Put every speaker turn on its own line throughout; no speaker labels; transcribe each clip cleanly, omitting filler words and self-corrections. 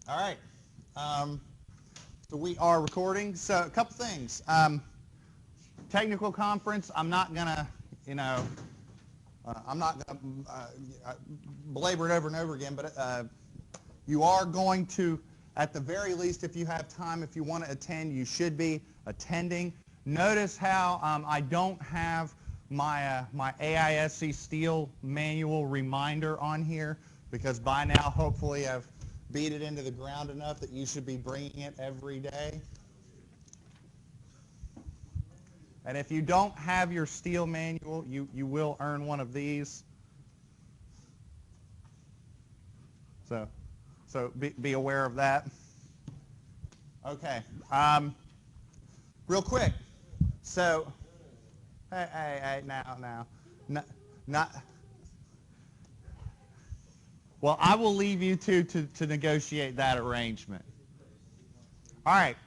All right. So we are recording. So a couple things. Technical conference. I'm not gonna, I'm not gonna belabor it over and over again. But you are going to, at the very least, if you have time, if you want to attend, you should be attending. Notice how I don't have my my AISC Steel manual reminder on here, because by now, hopefully, I've beat it into the ground enough that you should be bringing it every day. And if you don't have your steel manual, you will earn one of these. So be aware of that. Okay. Real quick. So, hey, now. Not. Well, I will leave you two to negotiate that arrangement. All right.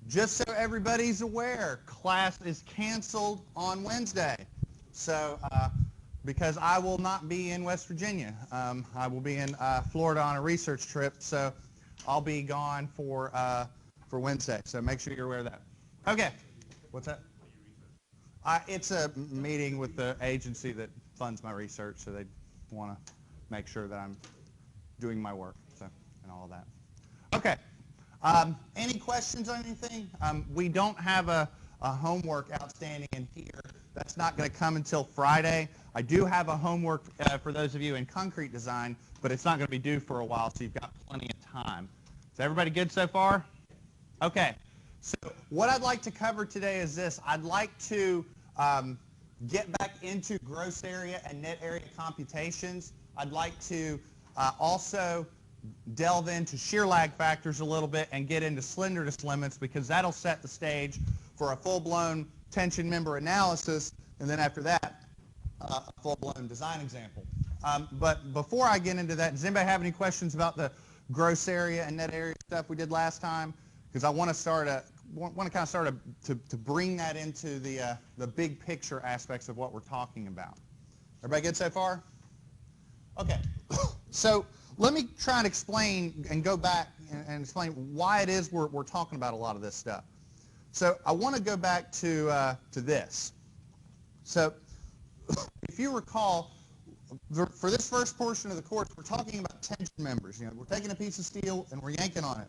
Just so everybody's aware, class is canceled on Wednesday. So, because I will not be in West Virginia. I will be in Florida on a research trip, so I'll be gone for Wednesday. So make sure you're aware of that. Okay. What's that? It's a meeting with the agency that funds my research, so they want to make sure that I'm doing my work, so, and all of that. Okay. Any questions on anything? We don't have a homework outstanding in here. That's not going to come until Friday. I do have a homework for those of you in concrete design, but it's not going to be due for a while, so you've got plenty of time. Is everybody good so far? Okay. So what I'd like to cover today is this. I'd like to get back into gross area and net area computations. I'd like to also delve into shear lag factors a little bit and get into slenderness limits, because that'll set the stage for a full-blown tension member analysis, and then after that, a full-blown design example. But before I get into that, does anybody have any questions about the gross area and net area stuff we did last time? Because I want to kind of start to bring that into the big picture aspects of what we're talking about. Everybody good so far? Okay. So let me try and explain and go back and explain why it is we're talking about a lot of this stuff. So I want to go back to this. So if you recall, for this first portion of the course, we're talking about tension members. We're taking a piece of steel and we're yanking on it.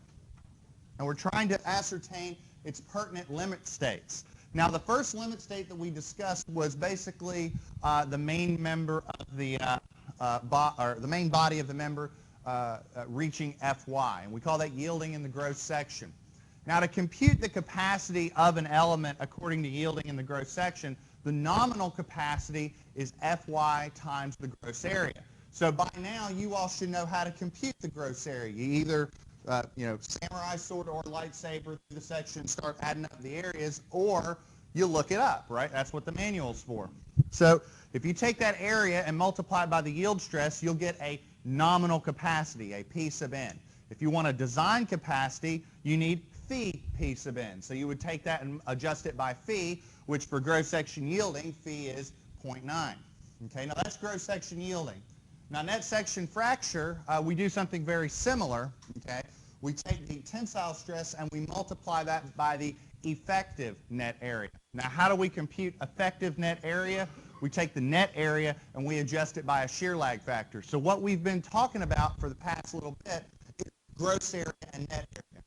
And we're trying to ascertain its pertinent limit states. Now, the first limit state that we discussed was basically the main member of the the main body of the member reaching Fy, and we call that yielding in the gross section. Now, to compute the capacity of an element according to yielding in the gross section, the nominal capacity is Fy times the gross area. So by now, you all should know how to compute the gross area. You either samurai sword or lightsaber through the section, start adding up the areas, or you look it up, right? That's what the manual's for. So if you take that area and multiply it by the yield stress, you'll get a nominal capacity, a P sub n. If you want a design capacity, you need phi P sub n. So you would take that and adjust it by phi, which for gross section yielding, phi is 0.9. Okay, now that's gross section yielding. Now, net section fracture, we do something very similar. Okay, we take the tensile stress and we multiply that by the effective net area. Now, how do we compute effective net area? We take the net area and we adjust it by a shear lag factor. So what we've been talking about for the past little bit is gross area and net area.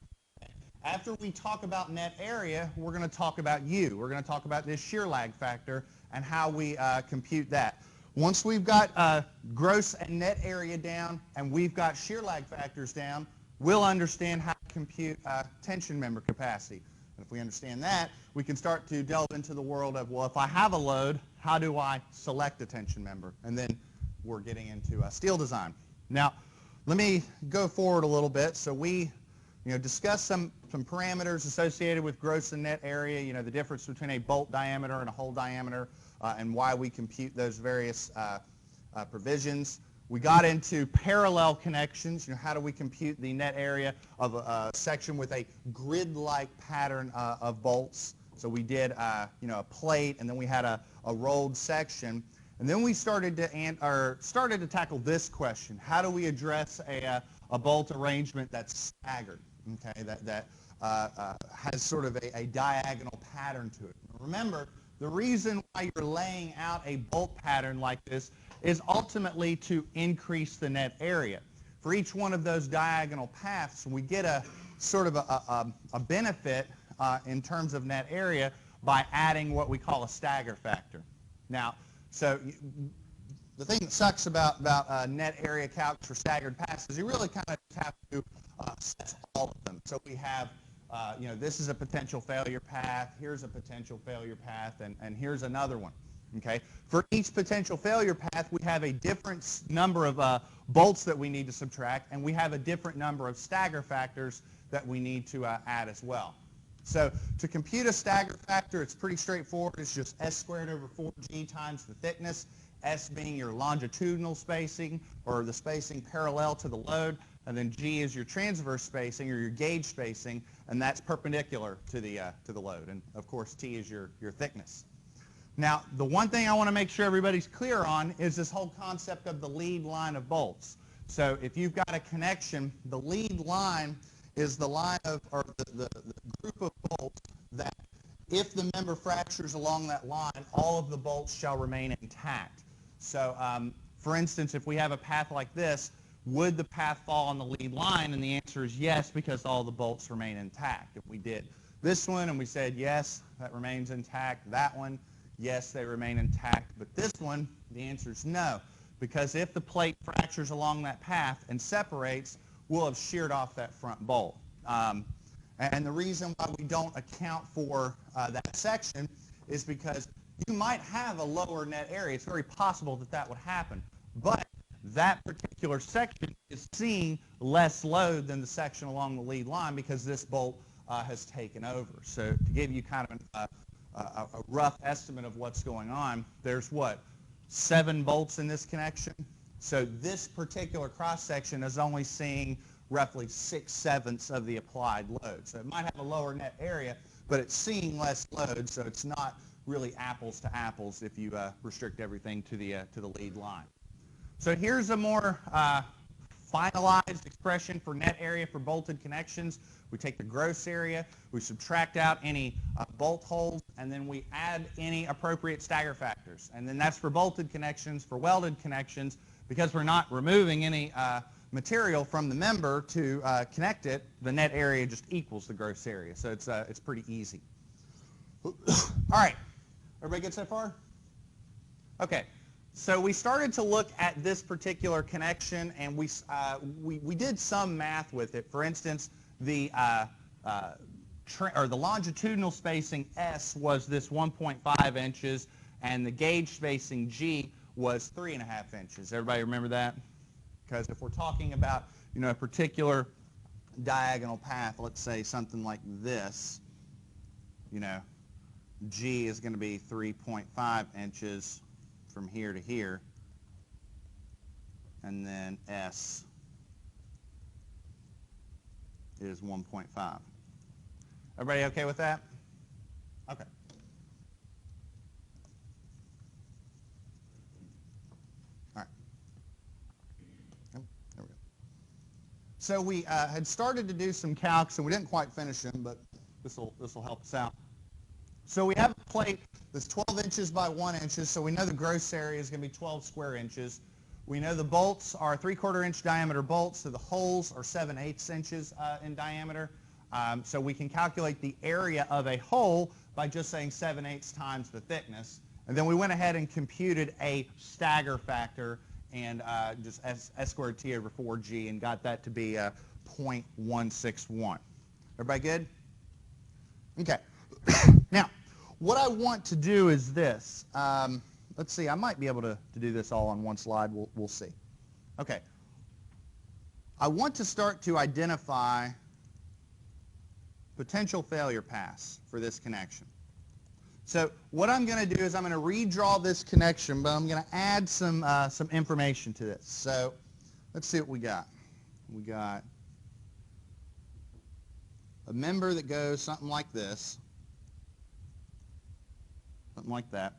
After we talk about net area, we're going to talk about U. We're going to talk about this shear lag factor and how we compute that. Once we've got gross and net area down and we've got shear lag factors down, we'll understand how to compute tension member capacity. And if we understand that, we can start to delve into the world of, well, if I have a load, how do I select a tension member? And then we're getting into steel design. Now, let me go forward a little bit. So we discuss some parameters associated with gross and net area, the difference between a bolt diameter and a hole diameter, and why we compute those various provisions. We got into parallel connections. How do we compute the net area of a section with a grid-like pattern of bolts? So we did, a plate, and then we had a rolled section. And then we started to tackle this question: how do we address a bolt arrangement that's staggered? Okay, that has sort of a diagonal pattern to it. Remember, the reason why you're laying out a bolt pattern like this is ultimately to increase the net area. For each one of those diagonal paths, we get a sort of a benefit in terms of net area by adding what we call a stagger factor. Now, so the thing that sucks about net area calcs for staggered paths is you really kind of have to set all of them. So we have, this is a potential failure path, here's a potential failure path, and here's another one. Okay. For each potential failure path, we have a different number of bolts that we need to subtract, and we have a different number of stagger factors that we need to add as well. So to compute a stagger factor, it's pretty straightforward. It's just S squared over 4G times the thickness, S being your longitudinal spacing, or the spacing parallel to the load, and then G is your transverse spacing, or your gauge spacing, and that's perpendicular to the load. And of course, T is your thickness. Now, the one thing I want to make sure everybody's clear on is this whole concept of the lead line of bolts. So if you've got a connection, the lead line is the line of, or the group of bolts that if the member fractures along that line, all of the bolts shall remain intact. So for instance, if we have a path like this, would the path fall on the lead line? And the answer is yes, because all the bolts remain intact. If we did this one and we said yes, that remains intact, that one, yes, they remain intact, but this one, the answer is no, because if the plate fractures along that path and separates, we'll have sheared off that front bolt. And the reason why we don't account for that section is because you might have a lower net area. It's very possible that that would happen, but that particular section is seeing less load than the section along the lead line because this bolt has taken over. So to give you kind of a rough estimate of what's going on, there's what, 7 bolts in this connection? So this particular cross-section is only seeing roughly 6/7 of the applied load. So it might have a lower net area, but it's seeing less load, so it's not really apples to apples if you restrict everything to the lead line. So here's a more finalized expression for net area for bolted connections. We take the gross area, we subtract out any bolt holes, and then we add any appropriate stagger factors. And then that's for bolted connections. For welded connections, because we're not removing any material from the member to connect it, the net area just equals the gross area. So it's pretty easy. All right. Everybody good so far? Okay. So we started to look at this particular connection, and we did some math with it. For instance, the longitudinal spacing S was this 1.5 inches, and the gauge spacing G was 3.5 inches. Everybody remember that? Because if we're talking about a particular diagonal path, let's say something like this, G is going to be 3.5 inches from here to here, and then S is 1.5. Everybody okay with that? Okay. All right. Oh, there we go. So we had started to do some calcs, and we didn't quite finish them, but this will help us out. So we have a plate that's 12 inches by 1 inches, so we know the gross area is going to be 12 square inches. We know the bolts are 3/4 inch diameter bolts, so the holes are 7/8 inches in diameter. So we can calculate the area of a hole by just saying 7/8 times the thickness. And then we went ahead and computed a stagger factor and just S squared T over 4G and got that to be 0.161. Everybody good? Okay. Now, what I want to do is this. Let's see, I might be able to do this all on one slide. We'll see. Okay. I want to start to identify potential failure paths for this connection. So what I'm going to do is I'm going to redraw this connection, but I'm going to add some information to this. So let's see what we got. We got a member that goes something like this. Something like that.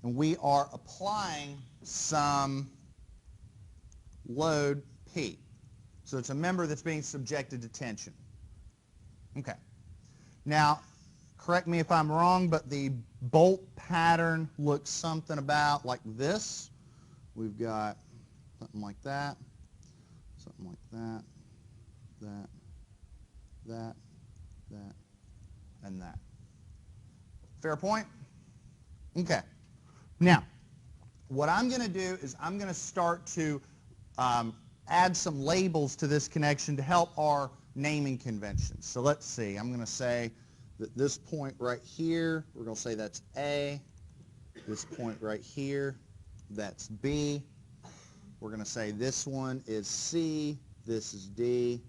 and we are applying some load P. So it's a member that's being subjected to tension. Okay. Now, correct me if I'm wrong, but the bolt pattern looks something about like this. We've got something like that, something like that, that, and that. Fair point? Okay. Now, what I'm going to do is I'm going to start to add some labels to this connection to help our naming conventions. So let's see. I'm going to say that this point right here, we're going to say that's A. This point right here, that's B. We're going to say this one is C. This is D.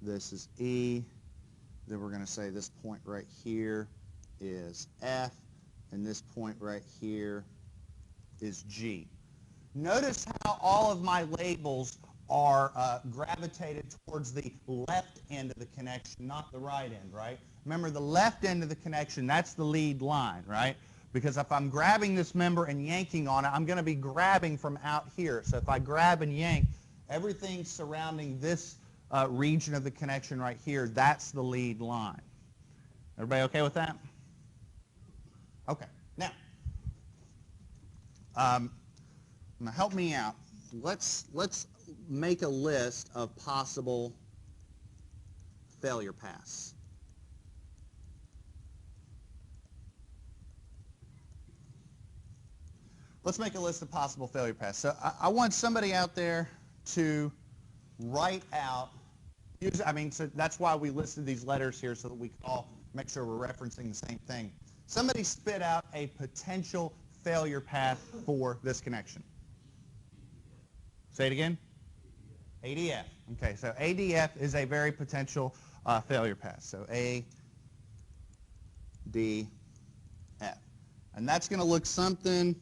This is E. Then we're going to say this point right here is F. And this point right here is G. Notice how all of my labels are gravitated towards the left end of the connection, not the right end, right? Remember, the left end of the connection, that's the lead line, right? Because if I'm grabbing this member and yanking on it, I'm going to be grabbing from out here. So if I grab and yank, everything surrounding this region of the connection right here, that's the lead line. Everybody okay with that? Okay. Now, now help me out. Let's make a list of possible failure paths. Let's make a list of possible failure paths. So I want somebody out there to write out, so that's why we listed these letters here so that we can all make sure we're referencing the same thing. Somebody spit out a potential failure path for this connection. Say it again. ADF. Okay, so ADF is a very potential failure path. So ADF. And that's going to look something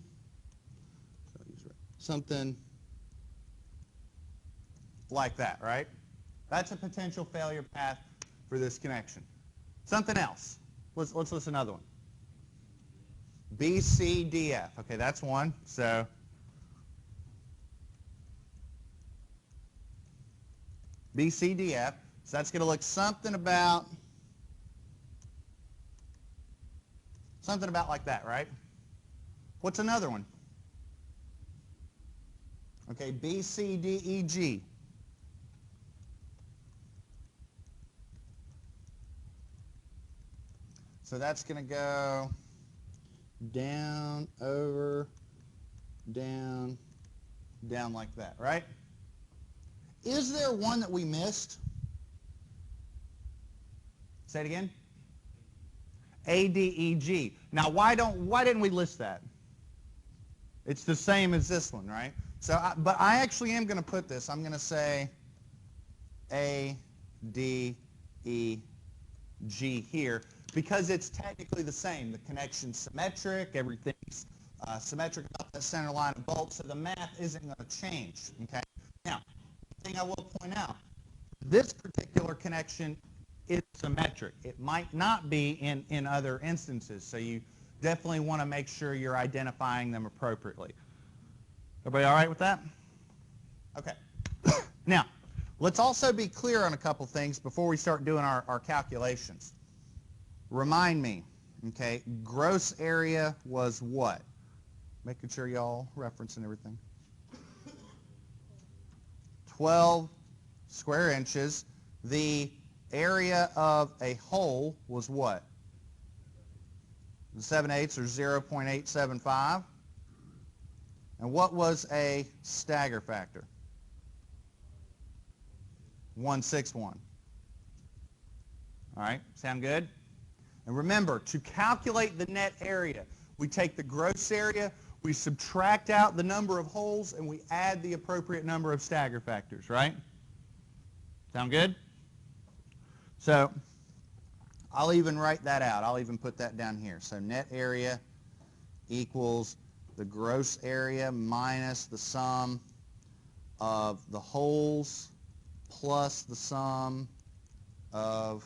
like that, right? That's a potential failure path for this connection. Something else. Let's list another one. BCDF. Okay, that's one. So BCDF. So that's going to look something about like that, right? What's another one? Okay, BCDEG. So that's going to go down, over, down, down like that, right? Is there one that we missed? Say it again. ADEG. Now, why didn't we list that? It's the same as this one, right? So, but I actually am going to put this. I'm going to say ADEG here because it's technically the same. The connection's symmetric. Everything's symmetric about the center line of bolts, so the math isn't going to change. Okay. Now, the thing I will point out: this particular connection is symmetric. It might not be in other instances, so you definitely want to make sure you're identifying them appropriately. Everybody all right with that? Okay. Now, let's also be clear on a couple things before we start doing our calculations. Remind me, okay, gross area was what? Making sure y'all referencing everything. 12 square inches. The area of a hole was what? 7/8 or 0.875. And what was a stagger factor? 161. All right, sound good? And remember, to calculate the net area, we take the gross area, we subtract out the number of holes, and we add the appropriate number of stagger factors, right? Sound good? So I'll even write that out. I'll even put that down here. So net area equals the gross area minus the sum of the holes plus the sum of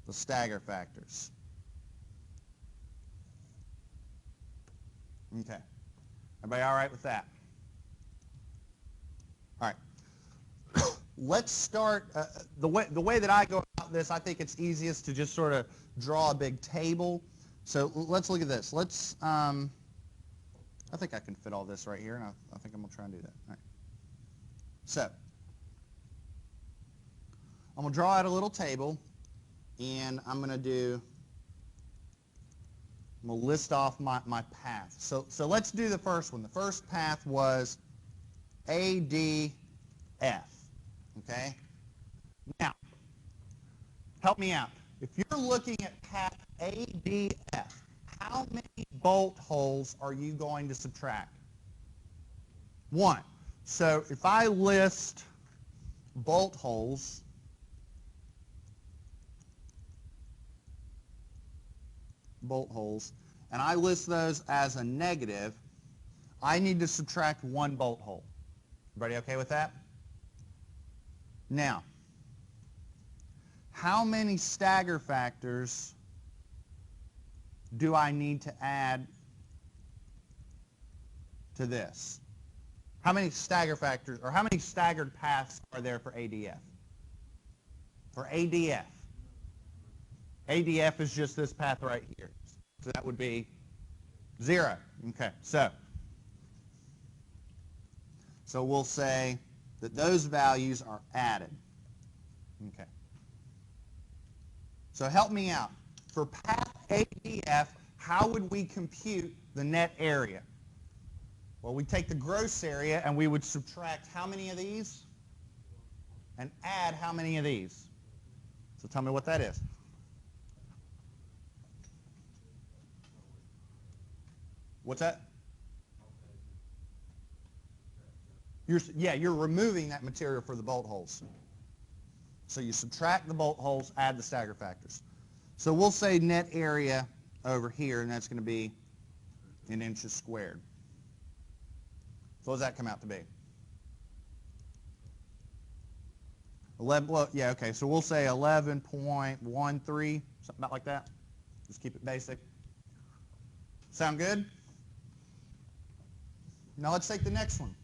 the stagger factors. Okay. Everybody all right with that? All right. Let's start, the way that I go about this, I think it's easiest to just sort of draw a big table. So let's look at this. I think I can fit all this right here, and I think I'm going to try and do that. All right. So I'm going to draw out a little table, and I'm going to list off my path. So let's do the first one. The first path was ADF. Okay? Now, help me out. If you're looking at path ADF, how many bolt holes are you going to subtract? 1. So if I list bolt holes, and I list those as a negative, I need to subtract 1 bolt hole. Everybody okay with that? Now, how many stagger factors do I need to add to this? How many stagger factors, or how many staggered paths are there for ADF? For ADF. ADF is just this path right here. So that would be 0. Okay, so we'll say that those values are added. Okay. So help me out. For path ADF, how would we compute the net area? Well, we take the gross area and we would subtract how many of these? And add how many of these? So tell me what that is. What's that? You're removing that material for the bolt holes. So you subtract the bolt holes, add the stagger factors. So we'll say net area over here, and that's going to be in inches squared. So what does that come out to be? 11, well, yeah, okay, so we'll say 11.13, something about like that. Just keep it basic. Sound good? Now let's take the next one.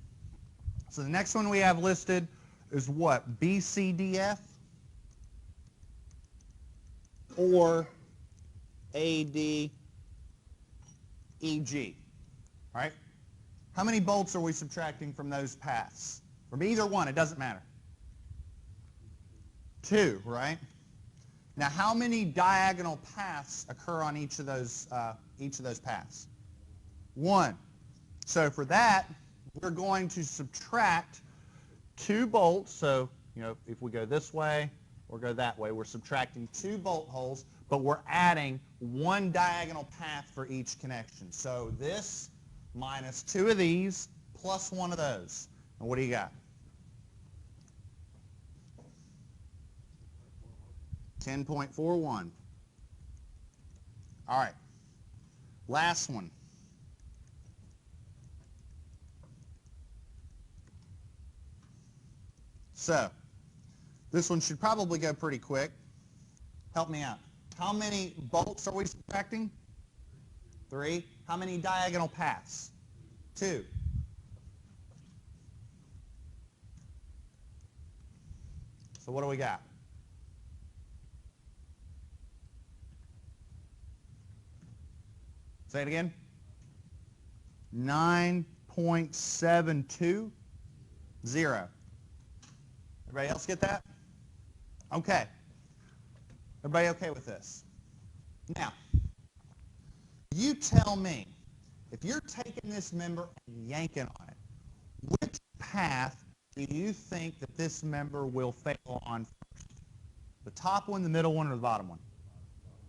So the next one we have listed is what? BCDF or ADEG. All right? How many bolts are we subtracting from those paths? From either one, it doesn't matter. 2, right? Now, how many diagonal paths occur on each of those paths? 1. So for that, we're going to subtract 2 bolts. So, if we go this way or go that way, we're subtracting 2 bolt holes, but we're adding 1 diagonal path for each connection. So this minus 2 of these plus 1 of those. And what do you got? 10.41. All right. Last one. So this one should probably go pretty quick. Help me out. How many bolts are we subtracting? 3. How many diagonal paths? 2. So what do we got? Say it again. 9.720. Everybody else get that? Okay. Everybody okay with this? Now, you tell me, if you're taking this member and yanking on it, which path do you think that this member will fail on first? The top one, the middle one, or the bottom one?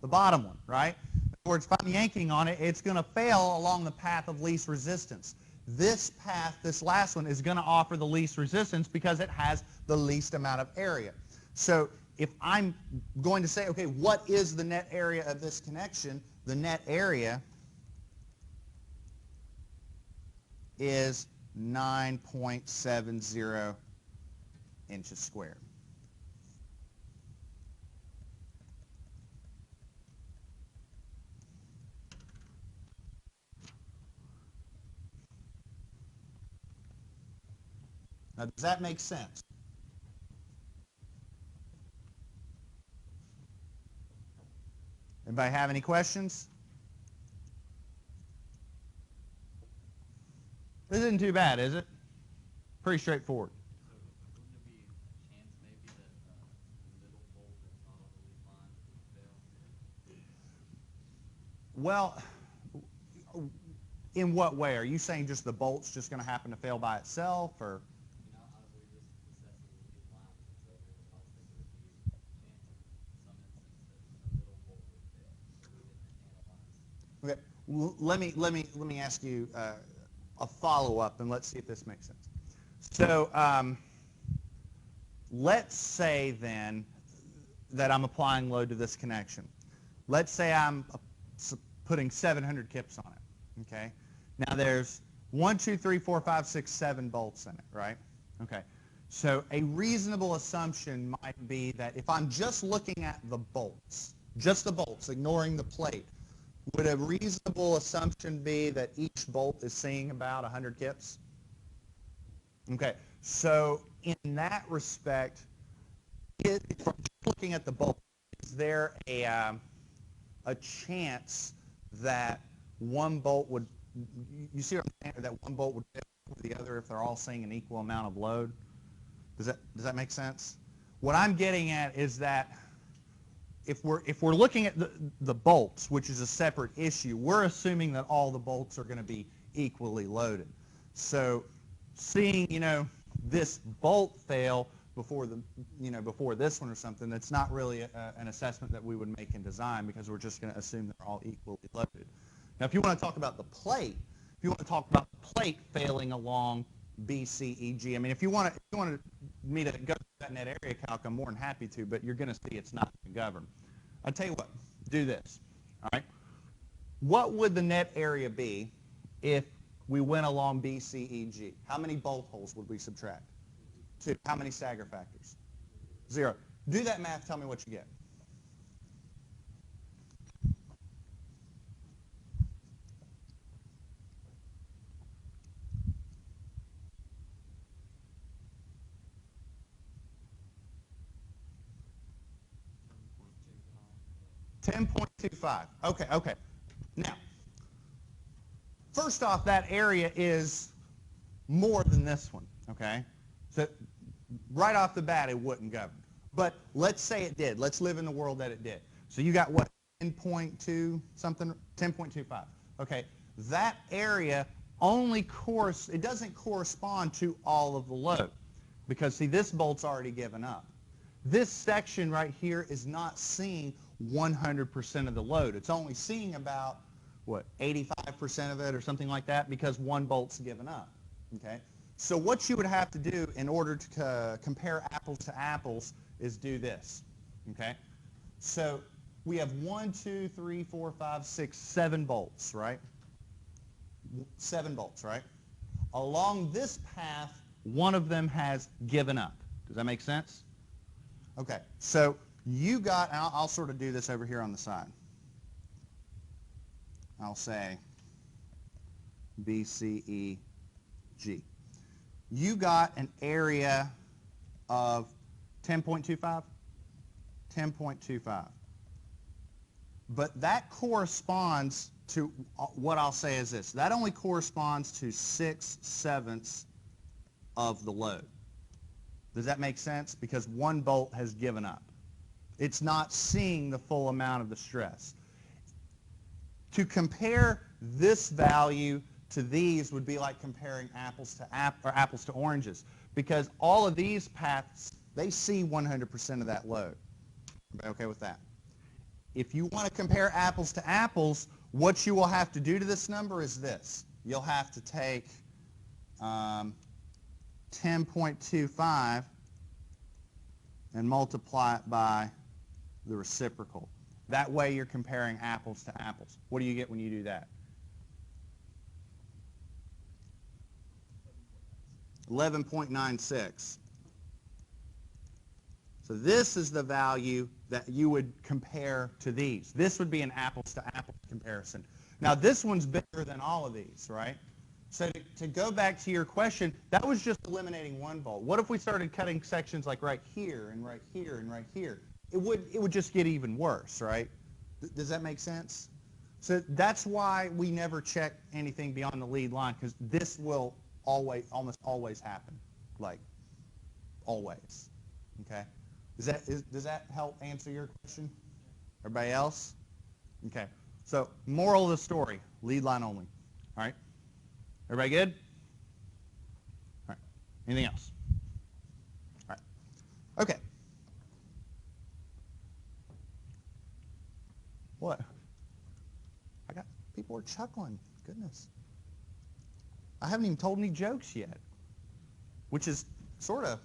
The bottom one, right? In other words, if I'm yanking on it, it's going to fail along the path of least resistance. This path, this last one, is going to offer the least resistance because it has the least amount of area. So if I'm going to say, okay, what is the net area of this connection? The net area is 9.70 inches squared. Now, does that make sense? Anybody have any questions? This isn't too bad, is it? Pretty straightforward.
So wouldn't there be a chance maybe that the middle bolt that's not overly fine would fail?
Well, in what way? Are you saying just the bolt's just going to happen to fail by itself, or?
You know, I believe this assessment would be blind, so I was thinking there'd be a chance in some instance that the middle bolt would fail. So we didn't analyze.
Okay. Let me ask you a follow-up, and let's see if this makes sense. So let's say then that I'm applying load to this connection. Let's say I'm putting 700 kips on it. Okay. Now there's 1, 2, 3, 4, 5, 6, 7 bolts in it, right? Okay. So a reasonable assumption might be that if I'm just looking at the bolts, just the bolts, ignoring the plate, would a reasonable assumption be that each bolt is seeing about 100 kips? Okay, so in that respect, if I'm just looking at the bolt, is there a chance that one bolt would, you see what I'm saying, that one bolt would fit with the other if they're all seeing an equal amount of load? Does that make sense? What I'm getting at is that if we're looking at the bolts, which is a separate issue, we're assuming that all the bolts are going to be equally loaded. So seeing, this bolt fail before this one or something, that's not really an assessment that we would make in design, because we're just going to assume they're all equally loaded. Now, if you want to talk about the plate, if you want to talk about the plate failing along B, C, E, G, I mean, if you wanted me to go through that net area calc, I'm more than happy to, but you're going to see it's not going to govern. I'll tell you what, do this, all right? What would the net area be if we went along B, C, E, G? How many bolt holes would we subtract? 2. How many stagger factors? 0. Do that math, tell me what you get. $10.25. Okay. Now, first off, that area is more than this one, okay? So right off the bat, it wouldn't govern. But let's say it did. Let's live in the world that it did. So you got what, 10.2 something, 10.25. Okay, that area only it doesn't correspond to all of the load, because see, this bolt's already given up. This section right here is not seeing 100% of the load. It's only seeing about, what, 85% of it or something like that, because one bolt's given up, okay? So what you would have to do in order to compare apples to apples is do this, okay? So we have 1, 2, 3, 4, 5, 6, 7 bolts, right? 7 bolts, right? Along this path, one of them has given up. Does that make sense? Okay, so you got, and I'll sort of do this over here on the side. I'll say B, C, E, G. You got an area of 10.25? 10.25. But that corresponds to what I'll say is this. That only corresponds to 6/7 of the load. Does that make sense? Because one bolt has given up. It's not seeing the full amount of the stress. To compare this value to these would be like comparing apples to oranges, because all of these paths, they see 100% of that load. Everybody okay with that? If you want to compare apples to apples, what you will have to do to this number is this. You'll have to take 10.25 and multiply it by the reciprocal. That way you're comparing apples to apples. What do you get when you do that? 11.96. So this is the value that you would compare to these. This would be an apples to apples comparison. Now this one's bigger than all of these, right? So to go back to your question, that was just eliminating one bolt. What if we started cutting sections like right here and right here and right here? It would just get even worse, right? Does that make sense? So that's why we never check anything beyond the lead line, because this will almost always happen, like always. Okay? Does that help answer your question? Everybody else? Okay. So moral of the story, lead line only. All right? Everybody good? All right. Anything else? All right. Okay. What? I got people are chuckling. Goodness. I haven't even told any jokes yet, which is sort of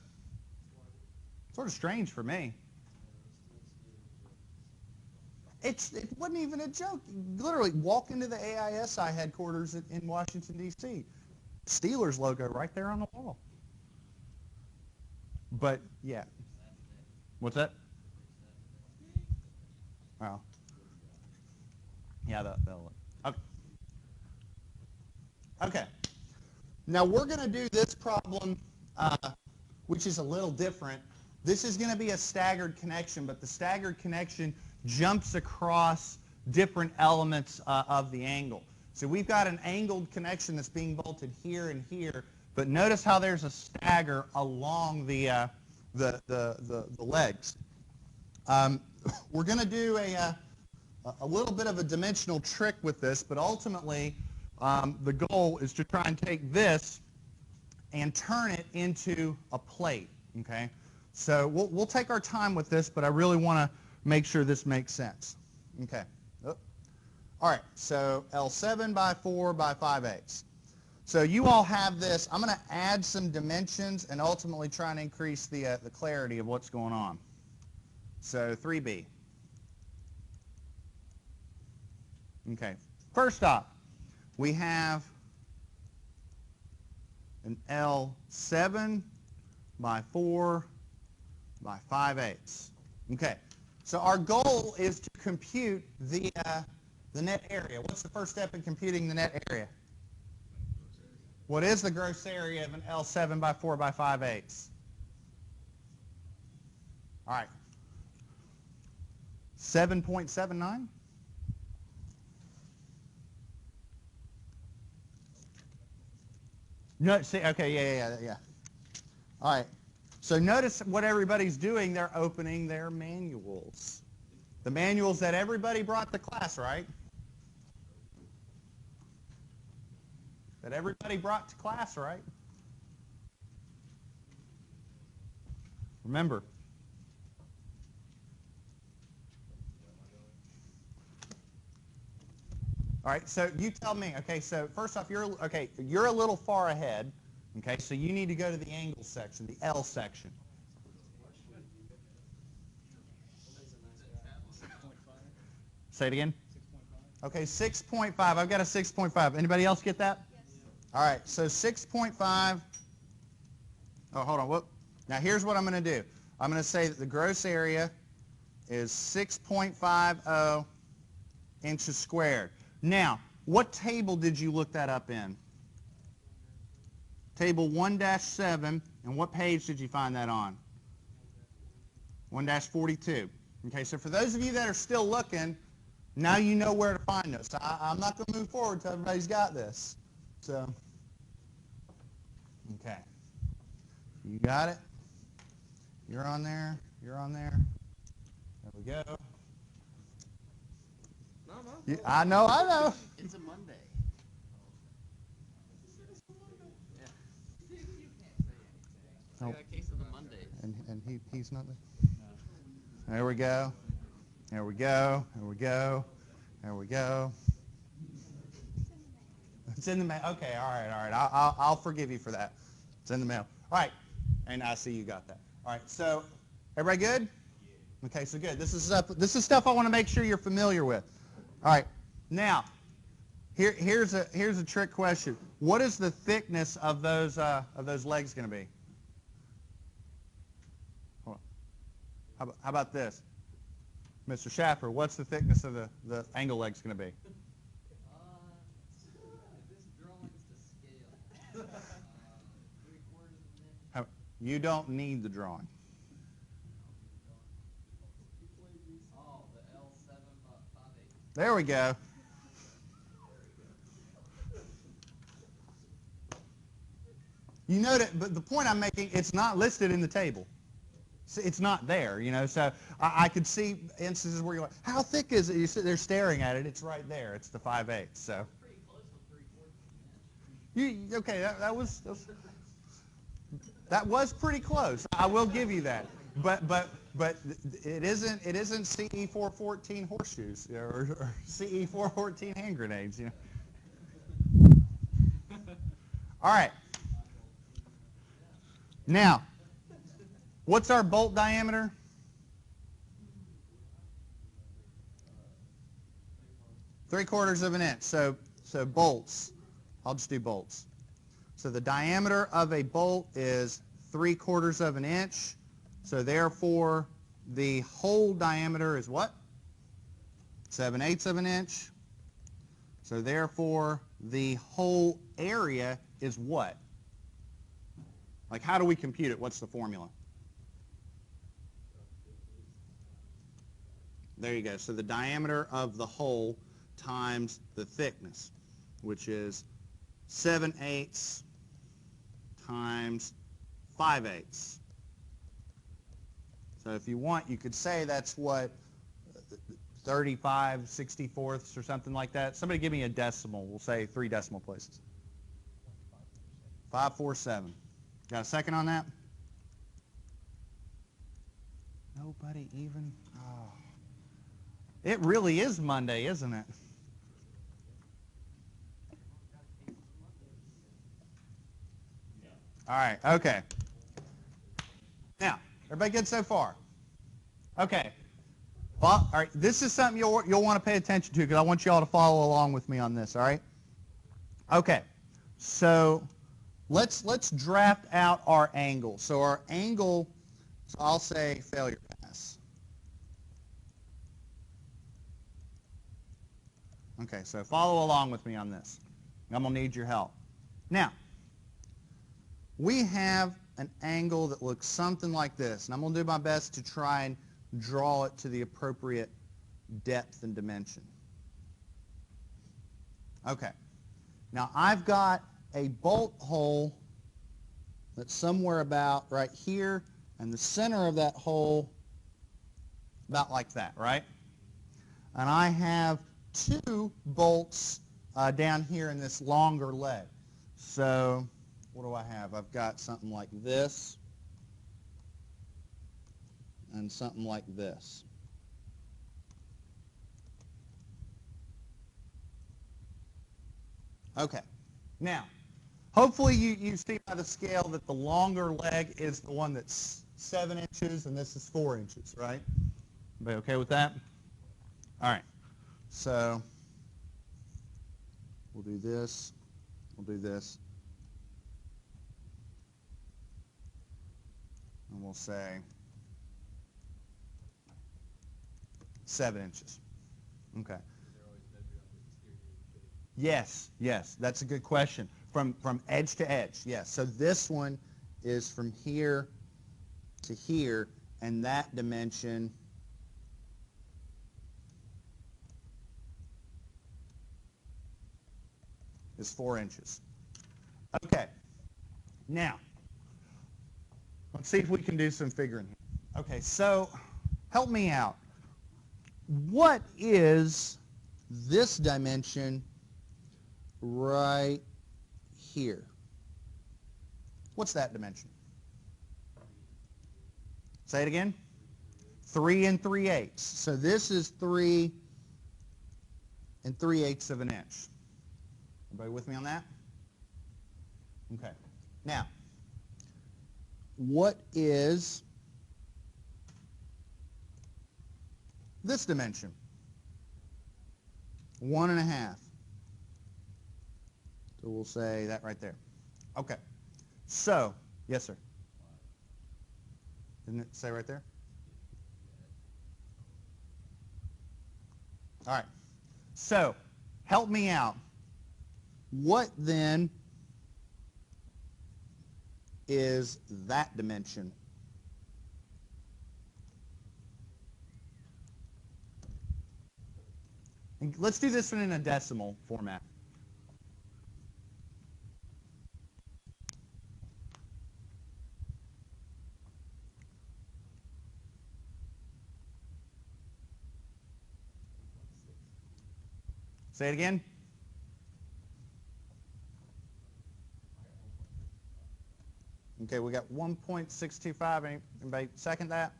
strange for me. It wasn't even a joke. Literally, walk into the AISI headquarters in Washington, D.C. Steelers logo right there on the wall. But, yeah. What's that? Oh. Yeah, that'll look. Okay. Now, we're going to do this problem, which is a little different. This is going to be a staggered connection, but the staggered connection jumps across different elements of the angle. So we've got an angled connection that's being bolted here and here, but notice how there's a stagger along the legs. We're going to do a little bit of a dimensional trick with this, but ultimately the goal is to try and take this and turn it into a plate. Okay, so we'll take our time with this, but I really want to make sure this makes sense. Okay. Oh. All right, so L7 by 4 by 5/8. So you all have this. I'm going to add some dimensions and ultimately try and increase the clarity of what's going on. So 3B. Okay, first off, we have an L7 by 4 by 5/8. Okay. So our goal is to compute the net area. What's the first step in computing the net area? What is the gross area of an L7 by 4 by 5/8? All right. 7.79? No, see, okay, yeah. All right. So notice what everybody's doing. They're opening their manuals. The manuals that everybody brought to class, right? That everybody brought to class, right? Remember. All right, so you tell me. Okay, so first off, you're a little far ahead. Okay, so you need to go to the angle section, the L section. Say it again. 6.5. Okay, 6.5. I've got a 6.5. Anybody else get that? Yes. All right, so 6.5. Oh, hold on. Whoop. Now, here's what I'm going to do. I'm going to say that the gross area is 6.50 inches squared. Now, what table did you look that up in? Table 1-7. And what page did you find that on? 1-42. Okay, so for those of you that are still looking, now you know where to find this. I'm not going to move forward until everybody's got this. So, okay. You got it? You're on there. You're on there. There we go. No. I know.
It's a Monday. Yeah. I got a case of the Mondays.
And he's not there? No. There we go. There we go. There we go. There we go. It's in the mail. Okay, all right. I'll forgive you for that. It's in the mail. All right. And I see you got that. All right. So, everybody good? Yeah. Okay, so good. This is stuff I want to make sure you're familiar with. All right. Now, here's a trick question. What is the thickness of those legs going to be? Hold on. How about this? Mr. Schaffer, what's the thickness of the angle legs going to be?
This drawing's to scale.
You don't need the drawing.
Oh, the L758.
There we go. You know that, but the point I'm making, it's not listed in the table. It's not there, you know. So I could see instances where you're like, how thick is it? You sit there staring at it. It's right there. It's the 5/8. So
Pretty close to 3/4 inch.
you okay? That was pretty close. I will give you that. But it isn't CE 414 horseshoes or CE 414 hand grenades, you know. All right. Now, what's our bolt diameter? 3/4 of an inch. So bolts. I'll just do bolts. So the diameter of a bolt is 3/4 of an inch. So therefore, the hole diameter is what? 7/8 of an inch. So therefore, the whole area is what? Like, how do we compute it? What's the formula? There you go. So the diameter of the hole times the thickness, which is 7/8 times 5/8. So if you want, you could say that's what, 35/64 or something like that. Somebody give me a decimal. We'll say 3 decimal places. 547. Got a second on that? Nobody even? Oh. It really is Monday, isn't it? All right, okay. Now, everybody good so far? Okay. Well, all right, this is something you'll want to pay attention to because I want you all to follow along with me on this, all right? Okay, so let's draft out our angle. So our angle, so I'll say failure pass. Okay, so follow along with me on this. I'm going to need your help. Now, we have an angle that looks something like this, and I'm going to do my best to try and draw it to the appropriate depth and dimension. Okay, now I've got a bolt hole that's somewhere about right here, and the center of that hole about like that, right? And I have 2 bolts down here in this longer leg. So what do I have? I've got something like this and something like this. Okay. Now, hopefully you see by the scale that the longer leg is the one that's 7 inches and this is 4 inches, right? Everybody okay with that? All right. So we'll do this. We'll do this. And we'll say 7 inches. Okay. Yes, that's a good question. From edge to edge, yes. So this one is from here to here, and that dimension is 4 inches. Okay. Now, let's see if we can do some figuring here. Okay, so help me out. What is this dimension right here? What's that dimension? Say it again. 3 3/8. So this is 3 3/8 of an inch. Everybody with me on that? Okay. Now, what is this dimension? 1 1/2. So we'll say that right there. Okay. So, yes, sir. Didn't it say right there? All right. So, help me out. What then is that dimension? And let's do this one in a decimal format. Say it again. Okay, we got 1.625. Anybody second that?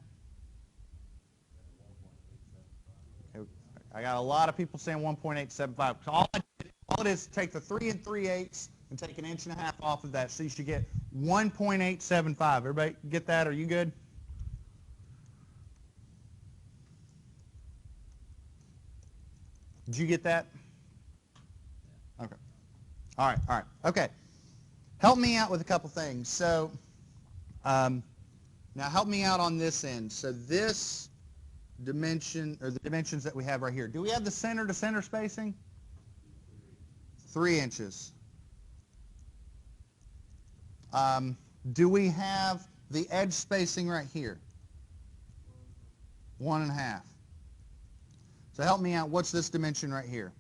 Okay, I got a lot of people saying 1.875. So all it is take the 3 3/8 and take an inch and a half off of that. So you should get 1.875. Everybody get that? Are you good? Did you get that? Okay. All right. Okay. Help me out with a couple things. So now help me out on this end. So this dimension, or the dimensions that we have right here. Do we have the center to center spacing? 3 inches. Do we have the edge spacing right here? 1.5. So help me out. What's this dimension right here?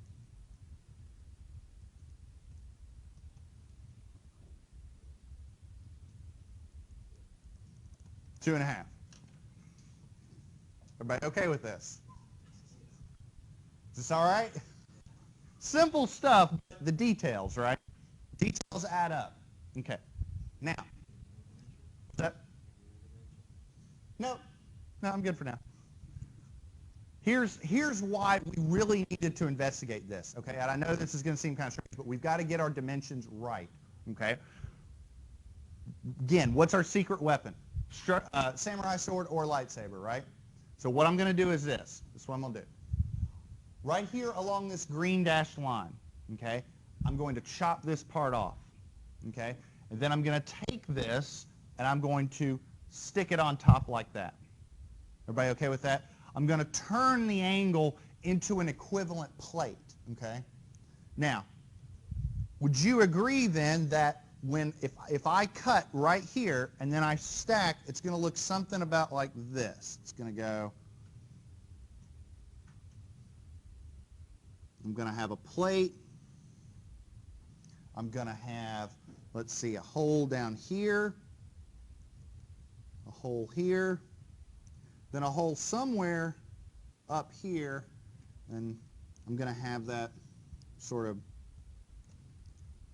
2.5. Everybody okay with this? Is this all right? Simple stuff, the details, right? Details add up. Okay. Now, no, I'm good for now. Here's why we really needed to investigate this, okay? And I know this is going to seem kind of strange, but we've got to get our dimensions right, okay? Again, what's our secret weapon? Samurai sword or lightsaber, right? So what I'm going to do is this. This is what I'm going to do. Right here along this green dashed line, okay, I'm going to chop this part off, okay? And then I'm going to take this and I'm going to stick it on top like that. Everybody okay with that? I'm going to turn the angle into an equivalent plate, okay? Now, would you agree then that if I cut right here and then I stack, it's going to look something about like this. It's going to go, I'm going to have a plate. I'm going to have, let's see, a hole down here, a hole here, then a hole somewhere up here, and I'm going to have that sort of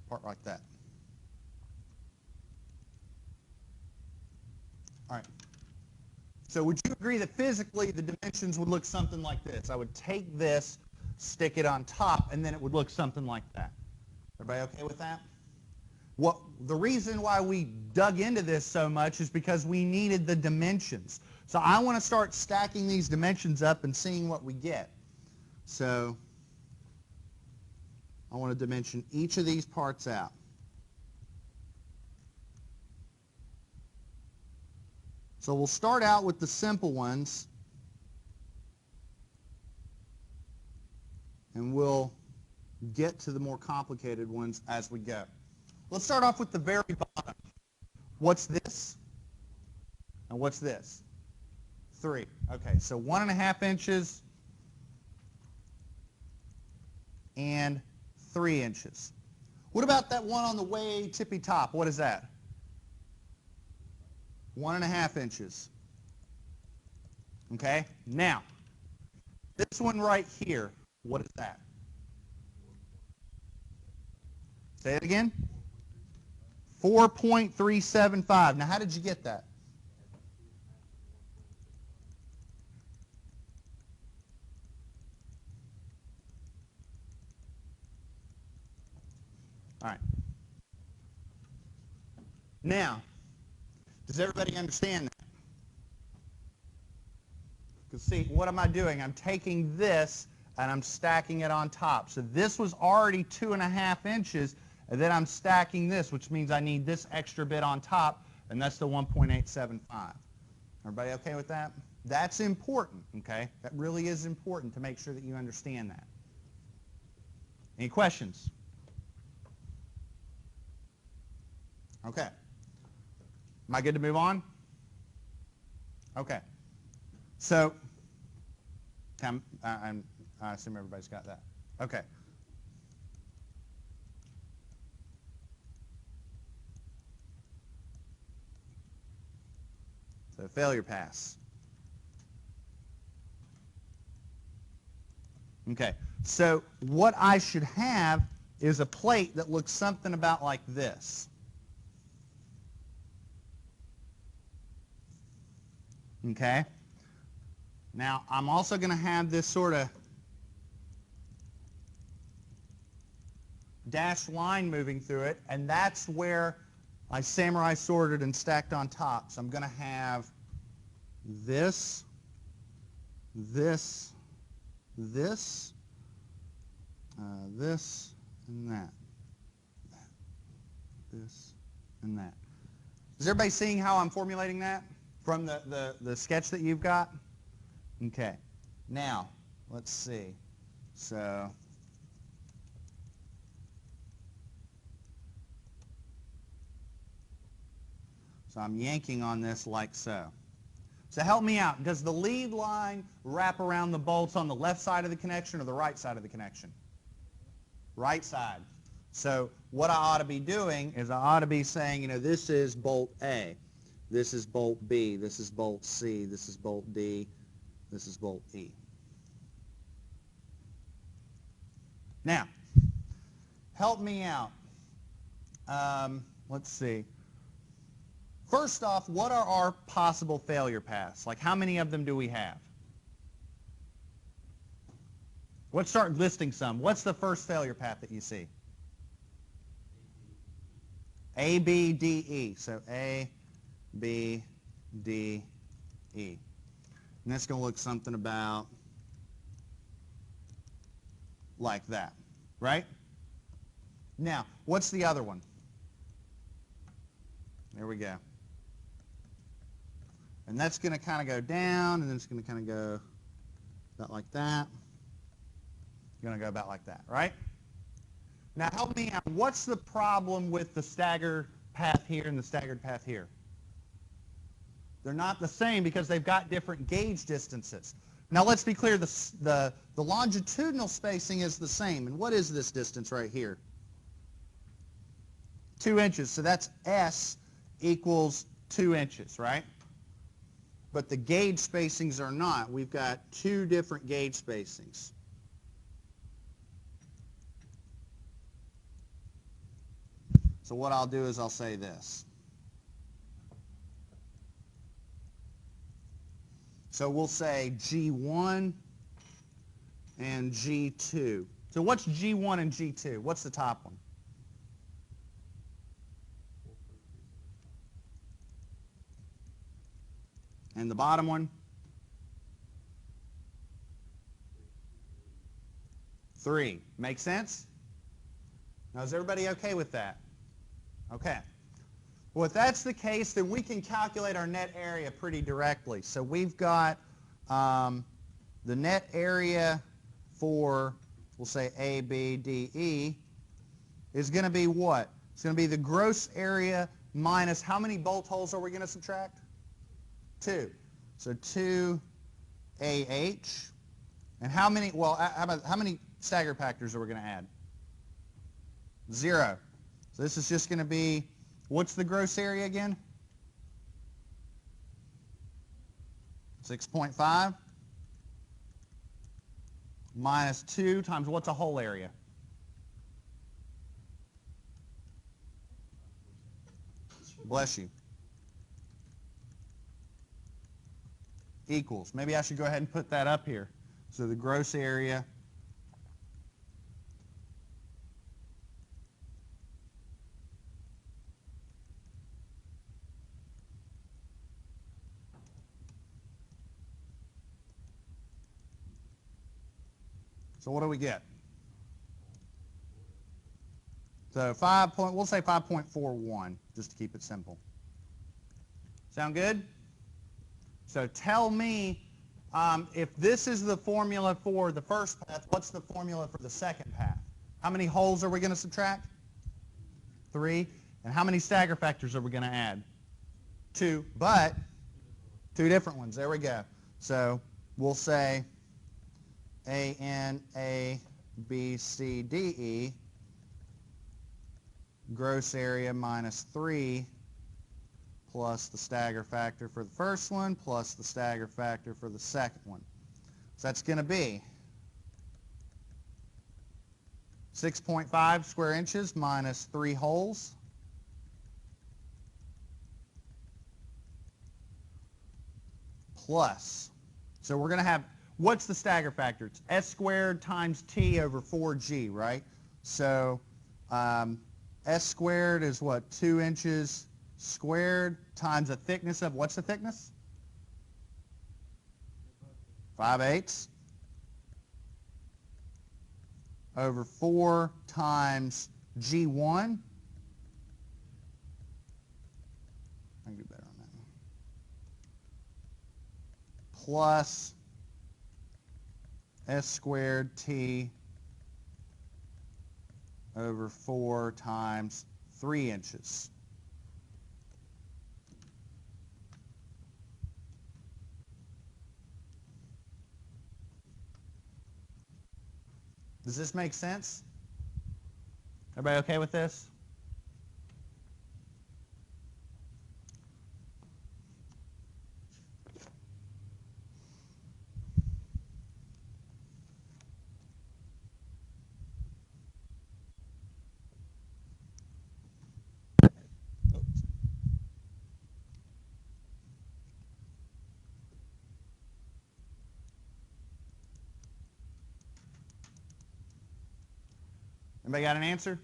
part like that. All right. So would you agree that physically the dimensions would look something like this? I would take this, stick it on top, and then it would look something like that. Everybody okay with that? The reason why we dug into this so much is because we needed the dimensions. So I want to start stacking these dimensions up and seeing what we get. So I want to dimension each of these parts out. So we'll start out with the simple ones, and we'll get to the more complicated ones as we go. Let's start off with the very bottom. What's this? And what's this? 3. Okay, so 1.5 inches and 3 inches. What about that one on the way tippy top? What is that? 1.5 inches. Okay, now, this one right here, what is that? Say it again. 4.375. Now, how did you get that? All right. Now, does everybody understand that? Because see, what am I doing? I'm taking this and I'm stacking it on top. So this was already 2.5 inches, and then I'm stacking this, which means I need this extra bit on top, and that's the 1.875. Everybody okay with that? That's important, okay? That really is important to make sure that you understand that. Any questions? Okay. Am I good to move on? Okay. So, I assume everybody's got that. Okay. So failure pass. Okay. So what I should have is a plate that looks something about like this. Okay. Now, I'm also going to have this sort of dashed line moving through it, and that's where I samurai sorted and stacked on top. So I'm going to have this, this, this, this, and that. This, and that. Is everybody seeing how I'm formulating that from the sketch that you've got? Okay. Now, let's see. So I'm yanking on this like so. So help me out. Does the lead line wrap around the bolts on the left side of the connection or the right side of the connection? Right side. So what I ought to be doing is I ought to be saying, you know, this is bolt A. This is bolt B. This is bolt C. This is bolt D. This is bolt E. Now, help me out. Let's see. First off, what are our possible failure paths? Like, how many of them do we have? Let's start listing some. What's the first failure path that you see? A, B, D, E. So A, B, D, E. And that's going to look something about like that, right? Now, what's the other one? There we go. And that's going to kind of go down, and then it's going to kind of go about like that. Going to go about like that, right? Now, help me out. What's the problem with the staggered path here and the staggered path here? They're not the same because they've got different gauge distances. Now, let's be clear. The longitudinal spacing is the same. And what is this distance right here? 2 inches. So that's S equals 2 inches, right? But the gauge spacings are not. We've got 2 different gauge spacings. So what I'll do is I'll say this. So we'll say G1 and G2. So what's G1 and G2? What's the top one? And the bottom one? 3. Make sense? Now, is everybody okay with that? Okay. Well, if that's the case, then we can calculate our net area pretty directly. So we've got the net area for, we'll say A, B, D, E, is going to be what? It's going to be the gross area minus how many bolt holes are we going to subtract? 2. So 2 AH. And how many, well, how many stagger factors are we going to add? 0. So this is just going to be, what's the gross area again? 6.5 minus 2 times what's a hole area? Bless you. Equals. Maybe I should go ahead and put that up here. So the gross area So what do we get? So we'll say 5.41, just to keep it simple. Sound good? So tell me, if this is the formula for the first path, what's the formula for the second path? How many holes are we going to subtract? 3. And how many stagger factors are we going to add? two, but two different ones. There we go. So we'll say A, N, A, B, C, D, E, gross area minus 3 plus the stagger factor for the first one plus the stagger factor for the second one. So that's going to be 6.5 square inches minus 3 holes plus, so we're going to have, what's the stagger factor? It's S squared times T over 4G, right? So S squared is what, 2 inches squared times a thickness of, what's the thickness? 5/8 over 4 times G1. I can do better on that one. Plus S squared T over 4 times 3 inches. Does this make sense? Everybody okay with this? Anybody got an answer?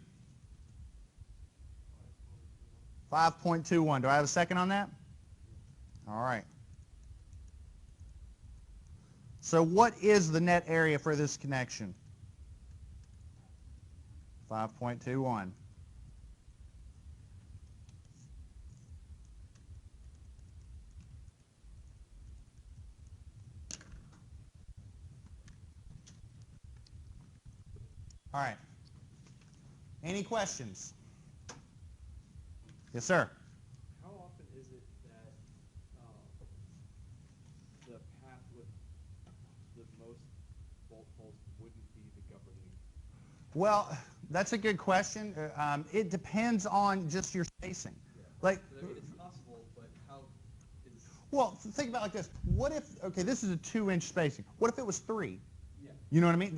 5.21. Do I have a second on that? All right. So what is the net area for this connection? 5.21. All right. Any questions? Yes, sir.
How often is it that the path with the most bolt holes wouldn't be the governing?
Well, that's a good question. It depends on just your spacing.
Yeah.
Like,
I mean, it's possible, but how is...
well, think about it like this. What if, okay, this is a 2-inch spacing. What if it was 3?
Yeah.
You know what I mean?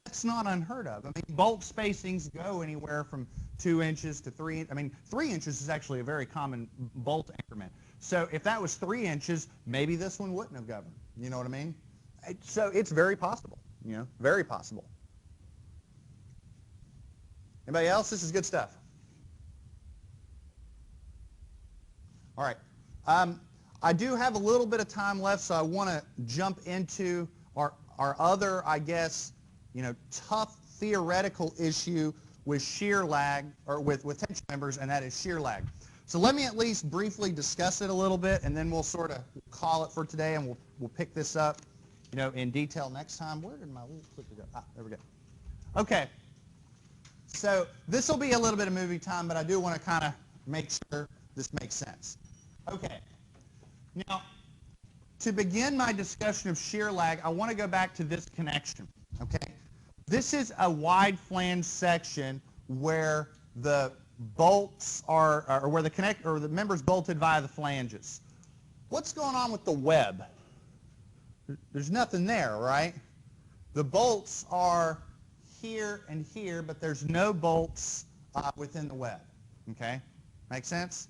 That's not unheard of. I mean, bolt spacings go anywhere from 2 inches to 3. I mean, 3 inches is actually a very common bolt increment. So if that was 3 inches, maybe this one wouldn't have governed. You know what I mean? So it's very possible. You know, very possible. Anybody else? This is good stuff. All right. I do have a little bit of time left, so I want to jump into our other, I guess, you know, tough theoretical issue with shear lag, or with tension members, and that is shear lag. So let me at least briefly discuss it a little bit, and then we'll sort of call it for today, and we'll pick this up, you know, in detail next time. Where did my little clicker go? Ah, there we go. Okay. So this will be a little bit of movie time, but I do want to kind of make sure this makes sense. Okay. Now, to begin my discussion of shear lag, I want to go back to this connection. Okay. This is a wide flange section where the bolts are, or where the members bolted via the flanges. What's going on with the web? There's nothing there, right? The bolts are here and here, but there's no bolts within the web. Okay? Make sense?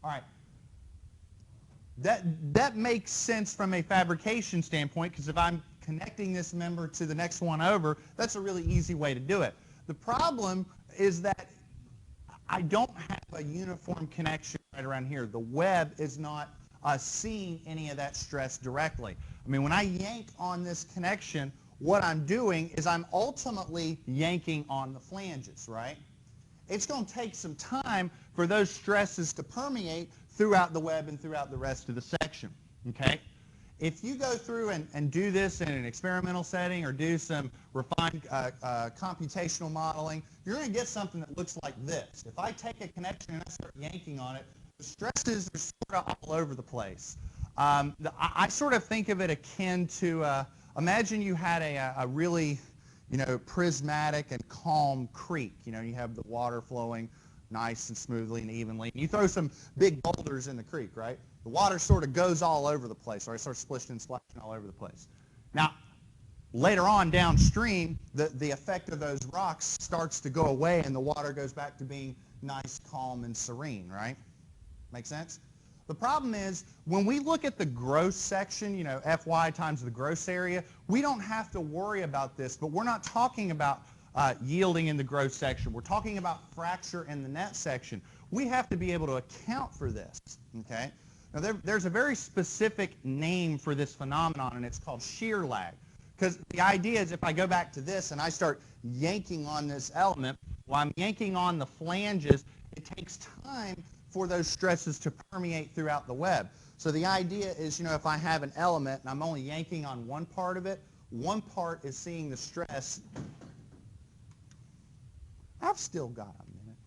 All right. That makes sense from a fabrication standpoint, because if I'm connecting this member to the next one over, that's a really easy way to do it. The problem is that I don't have a uniform connection right around here. The web is not seeing any of that stress directly. I mean, when I yank on this connection, what I'm doing is I'm ultimately yanking on the flanges, right? It's going to take some time for those stresses to permeate throughout the web and throughout the rest of the section, okay? If you go through and do this in an experimental setting or do some refined computational modeling, you're going to get something that looks like this. If I take a connection and I start yanking on it, the stresses are sort of all over the place. I sort of think of it akin to, imagine you had a really, prismatic and calm creek. You have the water flowing nice and smoothly and evenly. And you throw some big boulders in the creek, right? The water sort of goes all over the place, or it starts splishing and splashing all over the place. Now, later on downstream, the effect of those rocks starts to go away and the water goes back to being nice, calm, and serene, right? Make sense? The problem is, when we look at the gross section, Fy times the gross area, we don't have to worry about this, but we're not talking about yielding in the gross section. We're talking about fracture in the net section. We have to be able to account for this, okay? Now, there's a very specific name for this phenomenon, and it's called shear lag. Because the idea is if I go back to this and I start yanking on this element, while I'm yanking on the flanges, it takes time for those stresses to permeate throughout the web. So the idea is, if I have an element and I'm only yanking on one part of it, one part is seeing the stress. I've still got a minute.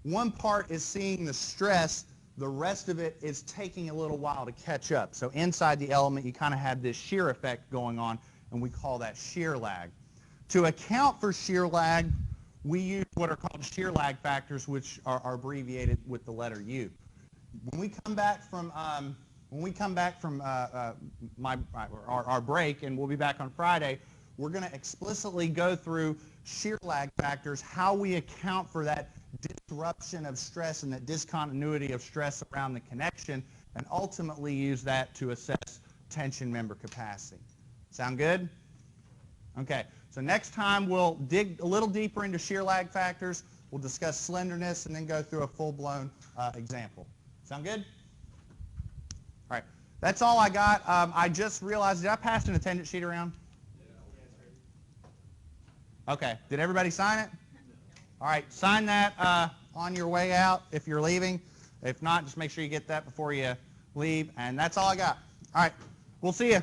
One part is seeing the stress. The rest of it is taking a little while to catch up. So inside the element, you kind of have this shear effect going on, and we call that shear lag. To account for shear lag, we use what are called shear lag factors, which are abbreviated with the letter U. When we come back from our break, and we'll be back on Friday, we're going to explicitly go through shear lag factors, how we account for that disruption of stress and that discontinuity of stress around the connection, and ultimately use that to assess tension member capacity. Sound good? Okay, so next time we'll dig a little deeper into shear lag factors. We'll discuss slenderness and then go through a full-blown example. Sound good? All right, that's all I got. I just realized, did I pass an attendance sheet around? Okay, did everybody sign it? All right, sign that on your way out if you're leaving. If not, just make sure you get that before you leave. And that's all I got. All right, we'll see you.